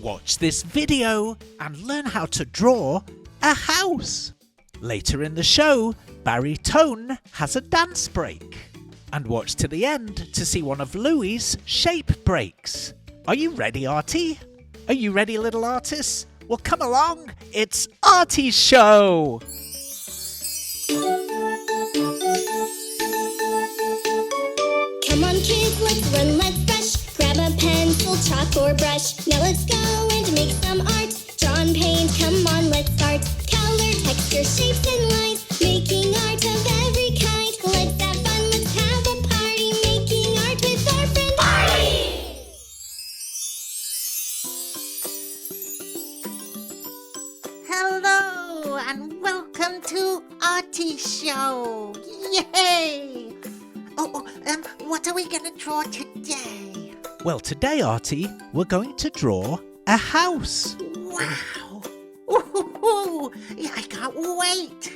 Watch this video and learn how to draw a house. Later in the show, Baritone has a dance break. And watch to the end to see one of Louie's shape breaks. Are you ready, Artie? Are you ready, little artists? Well, come along. It's Artie's show. Come on, kids, let's run, let's brush. Grab a pencil, chalk, or brush. Now let's go and make some art. Draw and paint, come on, let's start. Color, texture, shapes, and lines. Making art of every kind. Let's have fun, let's have a party. Making art with our friend Artie. Hello and welcome to Artie's show. Yay! What are we going to draw today? Well, today, Artie, we're going to draw a house. Wow! Ooh, yeah, I can't wait.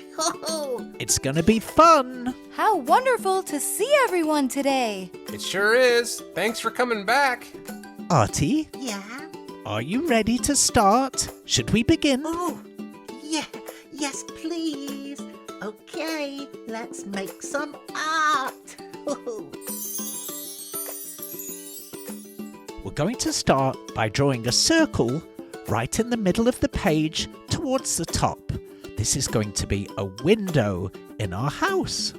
It's going to be fun. How wonderful to see everyone today. It sure is. Thanks for coming back. Artie, Yeah? are you ready to start? Should we begin? Oh, yeah. Yes, please. Okay, let's make some art. We're going to start by drawing a circle right in the middle of the page towards the top. This is going to be a window in our house.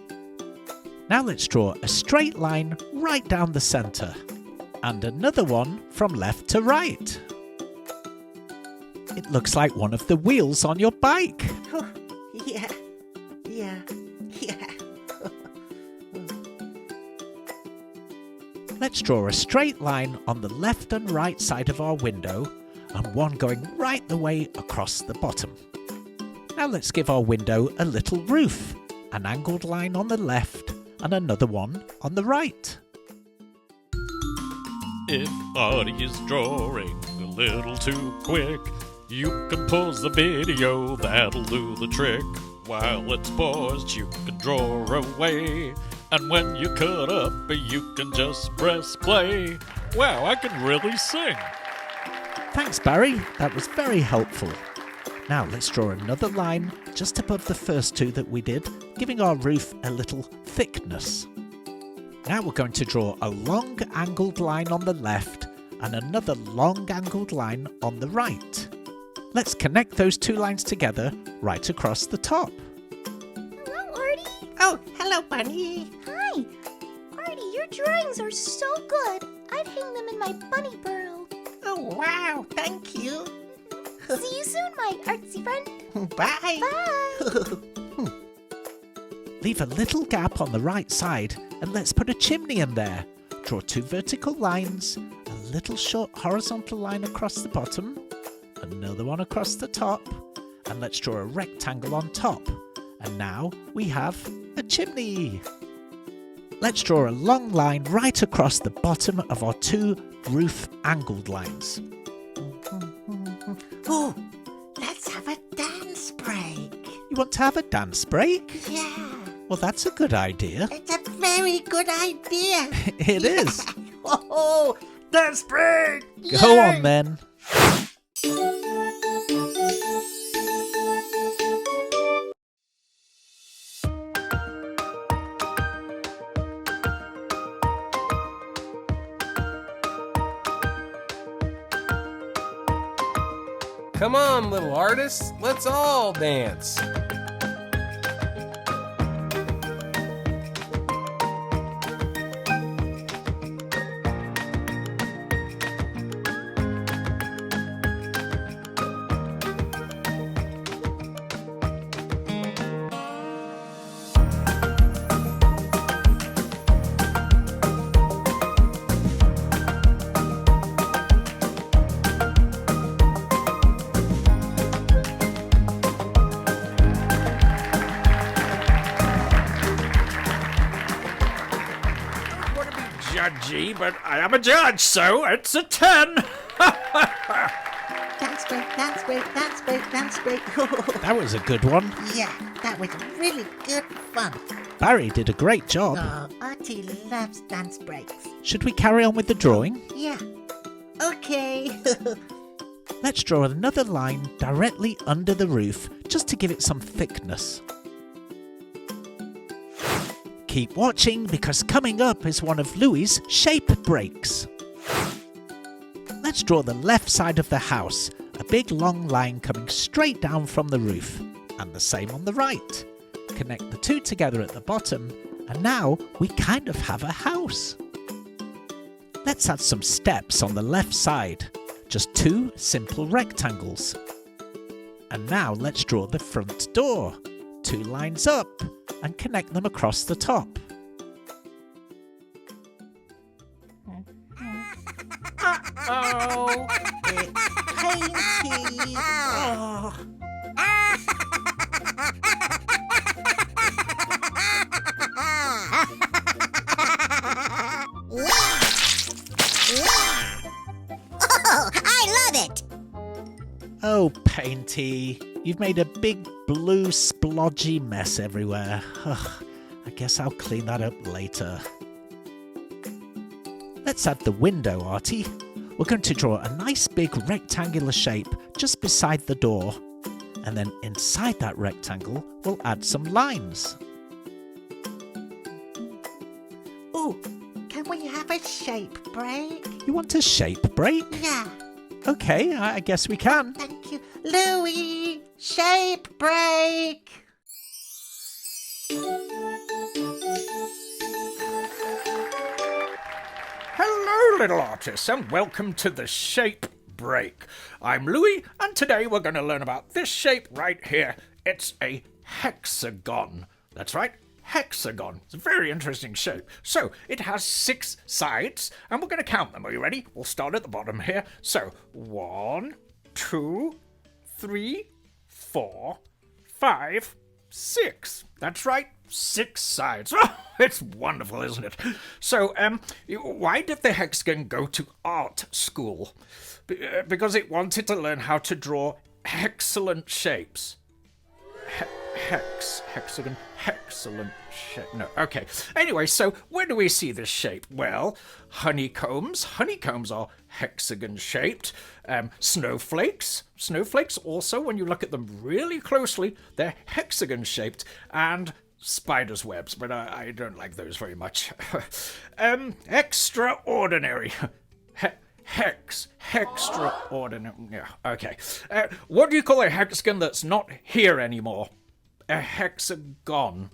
Now let's draw a straight line right down the centre and another one from left to right. It looks like one of the wheels on your bike. Yeah. Let's draw a straight line on the left and right side of our window and one going right the way across the bottom. Now let's give our window a little roof, an angled line on the left and another one on the right. If Artie is drawing a little too quick, you can pause the video, that'll do the trick. While it's paused, you can draw away. And when you cut up, you can just press play. Wow, I can really sing. Thanks, Barry. That was very helpful. Now let's draw another line just above the first two that we did, giving our roof a little thickness. Now we're going to draw a long angled line on the left and another long angled line on the right. Let's connect those two lines together right across the top. Hello, Artie. Oh, hello, Bunny. Hi. Artie, your drawings are so good. I'd hang them in my bunny burrow. Oh, wow, thank you. See you soon, my artsy friend. Bye. Bye. Leave a little gap on the right side and let's put a chimney in there. Draw two vertical lines, a little short horizontal line across the bottom, another one across the top, and let's draw a rectangle on top. And now we have a chimney. Let's draw a long line right across the bottom of our two roof angled lines. Oh, let's have a dance break. You want to have a dance break? Yeah, Well, that's a good idea. it's a very good idea. It is. Oh, dance break. Go on then. Come on, little artists. Let's all dance. Judgy, but I am a judge, so it's a 10. Dance break, dance break, dance break, dance break. That was a good one. Yeah, that was really good fun. Barry did a great job. Oh, Artie loves dance breaks. Should we carry on with the drawing? Yeah. Okay. Let's draw another line directly under the roof just to give it some thickness. Keep watching because coming up is one of Louie's shape breaks. Let's draw the left side of the house, a big long line coming straight down from the roof, and the same on the right. Connect the two together at the bottom, and now we kind of have a house. Let's add some steps on the left side, just two simple rectangles. And now let's draw the front door, two lines up, and connect them across the top. Uh-oh, it's Painty. Oh. Oh, I love it! Oh, Painty, you've made a big blue splodgy mess everywhere. Ugh, I guess I'll clean that up later. Let's add the window, Artie. We're going to draw a nice big rectangular shape just beside the door. And then inside that rectangle, we'll add some lines. Oh, can we have a shape break? You want a shape break? Yeah, Okay, I guess we can. thank you. Louie, shape break. Hello, little artists, and welcome to the Shape Break. I'm Louie, and today we're going to learn about this shape right here. It's a hexagon. That's right, hexagon. It's a very interesting shape. So, it has 6 sides, and we're going to count them. Are you ready? We'll start at the bottom here. So, 1, 2, 3, 4, 5, 6. That's right, 6 sides. Oh, it's wonderful, isn't it? So, why did the hexagon go to art school? Because it wanted to learn how to draw excellent shapes. Hexagon, excellent shape. No, okay. Anyway, so where do we see this shape? Well, honeycombs. Honeycombs are hexagon-shaped. Snowflakes. Snowflakes also, when you look at them really closely, they're hexagon-shaped. And spider's webs, but I don't like those very much. Extraordinary. Extraordinary. Yeah, okay. What do you call a hexagon that's not here anymore? A hexagon.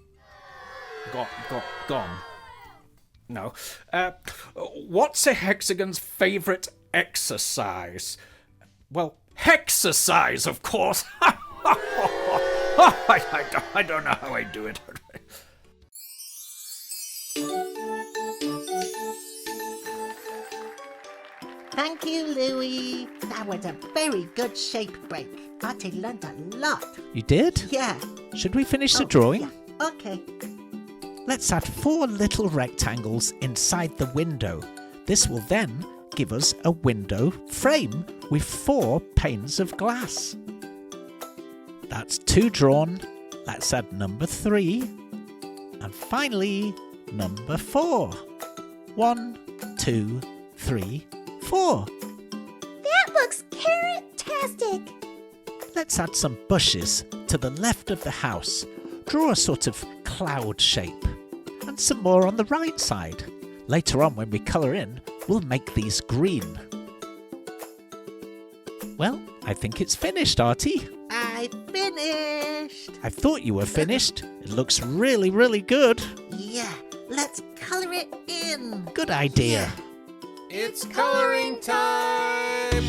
Gone. No. What's a hexagon's favorite exercise? Well, hexercise, of course. I don't know how I do it. Thank you, Louie. That was a very good shape break. Artie learned a lot. You did? Yeah. Should we finish the Oh, drawing? Yeah. Okay. Let's add 4 little rectangles inside the window. This will then give us a window frame with 4 panes of glass. That's 2 drawn. Let's add number 3. And finally, number 4. 1, 2, 3, 4. That looks carrot-tastic! Let's add some bushes to the left of the house. Draw a sort of cloud shape. And some more on the right side. Later on, when we colour in, we'll make these green. Well, I think it's finished, Artie. I finished. I thought you were finished. It looks really, really good. Yeah, let's color it in. Good idea. It's coloring time!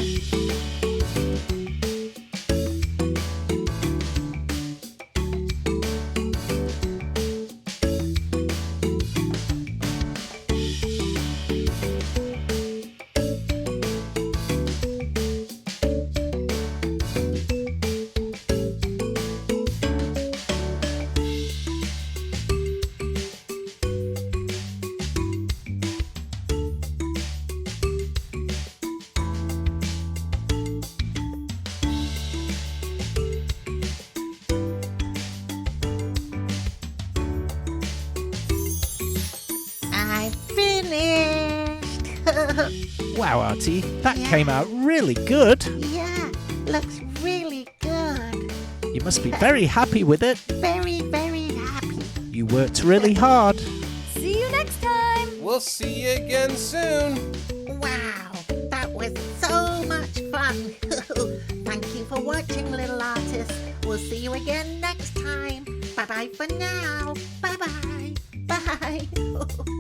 I finished. Wow, Artie, that came out really good. Yeah, looks really good. You must be very happy with it. Very, very happy. You worked really hard. See you next time. We'll see you again soon. Wow, that was so much fun. Thank you for watching, little artists. We'll see you again next time. Bye-bye for now. Bye-bye. Bye.